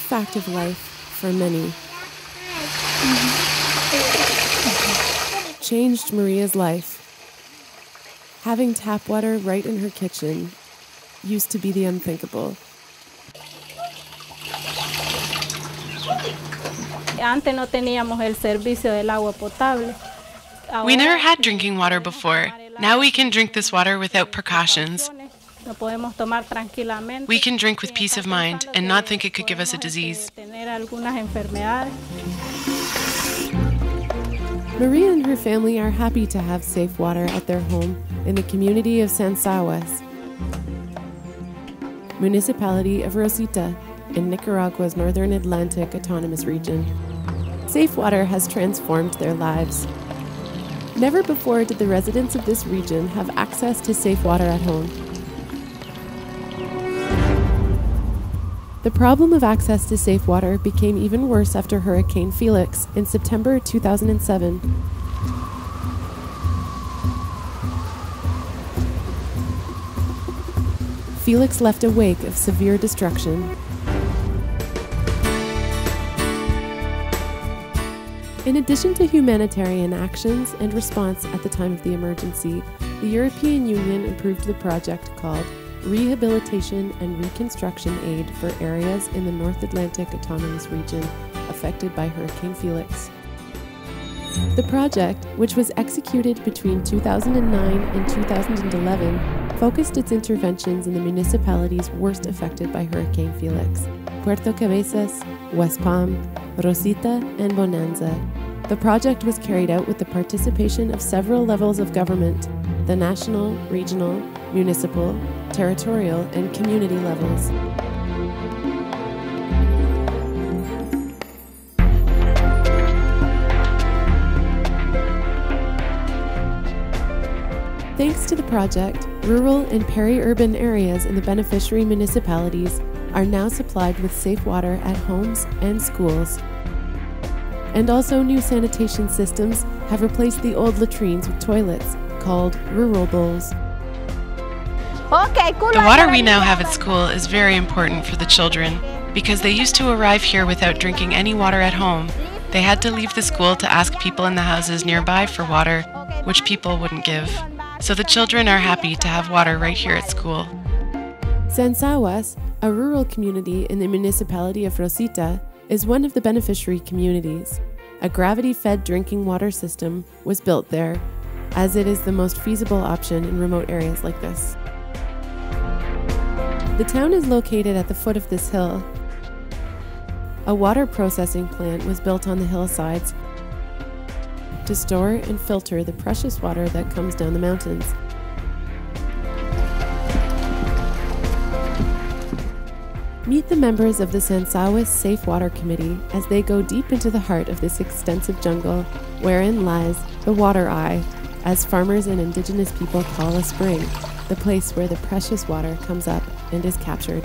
fact of life for many. Changed Maria's life. Having tap water right in her kitchen used to be the unthinkable. We never had drinking water before. Now we can drink this water without precautions. We can drink with peace of mind and not think it could give us a disease. Maria and her family are happy to have safe water at their home in the community of San Sawas, municipality of Rosita, in Nicaragua's Northern Atlantic Autonomous Region. Safe water has transformed their lives. Never before did the residents of this region have access to safe water at home. The problem of access to safe water became even worse after Hurricane Felix in September 2007. Felix left a wake of severe destruction. In addition to humanitarian actions and response at the time of the emergency, the European Union approved the project called Rehabilitation and Reconstruction Aid for Areas in the North Atlantic Autonomous Region affected by Hurricane Felix. The project, which was executed between 2009 and 2011, focused its interventions in the municipalities worst affected by Hurricane Felix: Puerto Cabezas, West Palm, Rosita, and Bonanza. The project was carried out with the participation of several levels of government: the national, regional, municipal, territorial, and community levels. Thanks to the project, rural and peri-urban areas in the beneficiary municipalities are now supplied with safe water at homes and schools. And also new sanitation systems have replaced the old latrines with toilets called rural bowls. The water we now have at school is very important for the children because they used to arrive here without drinking any water at home. They had to leave the school to ask people in the houses nearby for water, which people wouldn't give. So the children are happy to have water right here at school. San Sawas, a rural community in the municipality of Rosita, is one of the beneficiary communities. A gravity-fed drinking water system was built there, as it is the most feasible option in remote areas like this. The town is located at the foot of this hill. A water processing plant was built on the hillsides to store and filter the precious water that comes down the mountains. Meet the members of the San Sawas Safe Water Committee as they go deep into the heart of this extensive jungle, wherein lies the water eye, as farmers and indigenous people call a spring, the place where the precious water comes up and is captured.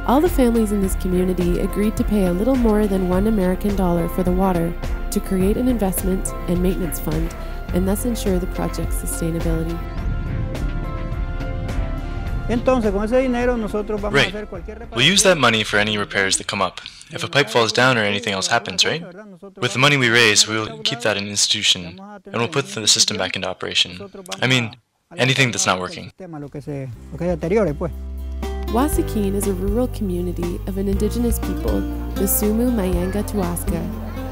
All the families in this community agreed to pay a little more than $1 American for the water to create an investment and maintenance fund and thus ensure the project's sustainability. Right. We'll use that money for any repairs that come up. If a pipe falls down or anything else happens, right? With the money we raise, we'll keep that in institution and we'll put the system back into operation. I mean, anything that's not working. Wasikeen is a rural community of an indigenous people, the Sumu Mayanga Tuaska.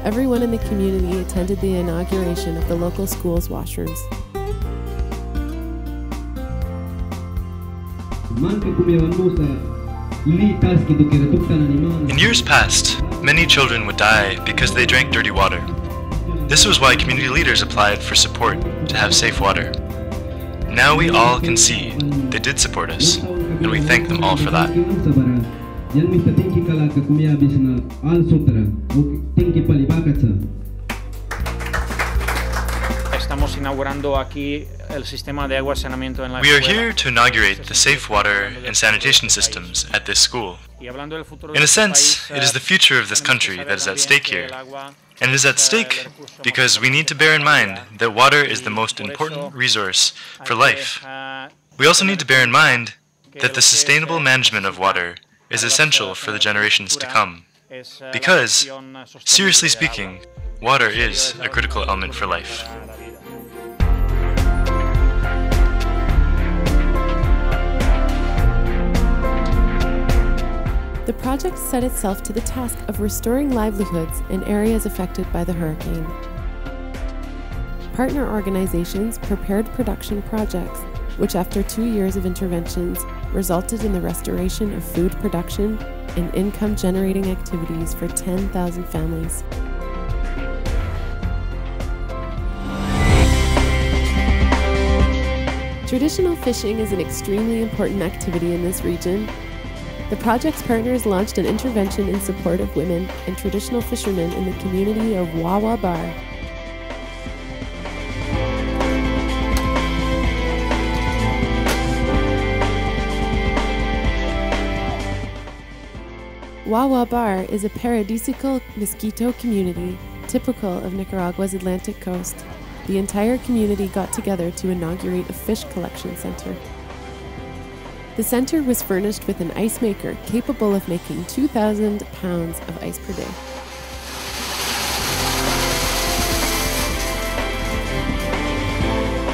Everyone in the community attended the inauguration of the local school's washrooms. In years past, many children would die because they drank dirty water. This was why community leaders applied for support to have safe water. Now we all can see they did support us, and we thank them all for that. We are here to inaugurate the safe water and sanitation systems at this school. In a sense, it is the future of this country that is at stake here. And it is at stake because we need to bear in mind that water is the most important resource for life. We also need to bear in mind that the sustainable management of water is essential for the generations to come. Because, seriously speaking, water is a critical element for life. The project set itself to the task of restoring livelihoods in areas affected by the hurricane. Partner organizations prepared production projects, which after 2 years of interventions resulted in the restoration of food production and income-generating activities for 10,000 families. Traditional fishing is an extremely important activity in this region. The project's partners launched an intervention in support of women and traditional fishermen in the community of Wawa Bar. Wawa Bar is a paradisiacal mosquito community typical of Nicaragua's Atlantic coast. The entire community got together to inaugurate a fish collection center. The center was furnished with an ice maker capable of making 2,000 pounds of ice per day.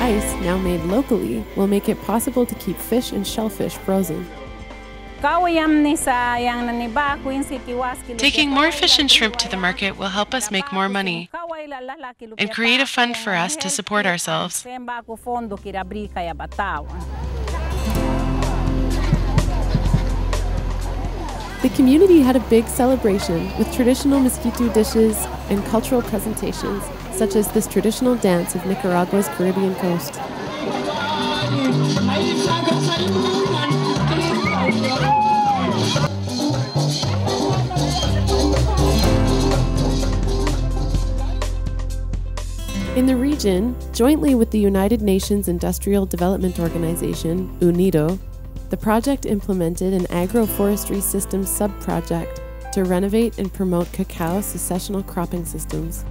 Ice, now made locally, will make it possible to keep fish and shellfish frozen. Taking more fish and shrimp to the market will help us make more money and create a fund for us to support ourselves. The community had a big celebration with traditional mosquito dishes and cultural presentations, such as this traditional dance of Nicaragua's Caribbean coast. In the region, jointly with the United Nations Industrial Development Organization, UNIDO, the project implemented an agroforestry systems sub-project to renovate and promote cacao successional cropping systems.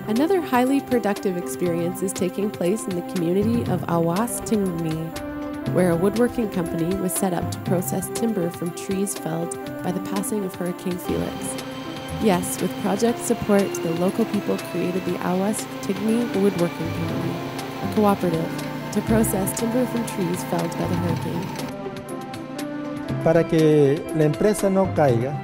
Another highly productive experience is taking place in the community of Awas Tingni, where a woodworking company was set up to process timber from trees felled by the passing of Hurricane Felix. Yes, with project support, the local people created the Awas Tingni Woodworking Company, a cooperative, to process timber from trees felled by the hurricane. Para que la empresa no caiga,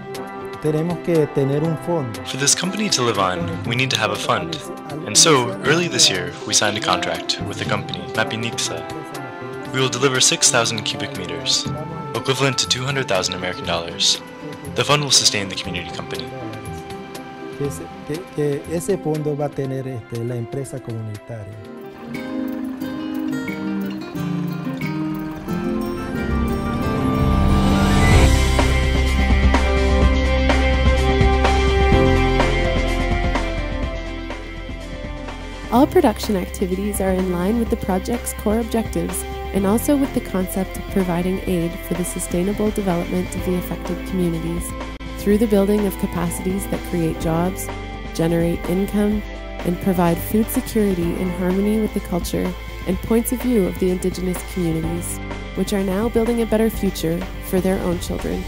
tenemos que tener un fondo. For this company to live on, we need to have a fund. And so, early this year, we signed a contract with the company, Mapinixa. We will deliver 6,000 cubic meters, equivalent to $200,000 American dollars. The fund will sustain the community company. Ese fondo va a tener la empresa comunitaria. All production activities are in line with the project's core objectives and also with the concept of providing aid for the sustainable development of the affected communities through the building of capacities that create jobs, generate income, and provide food security in harmony with the culture and points of view of the indigenous communities, which are now building a better future for their own children.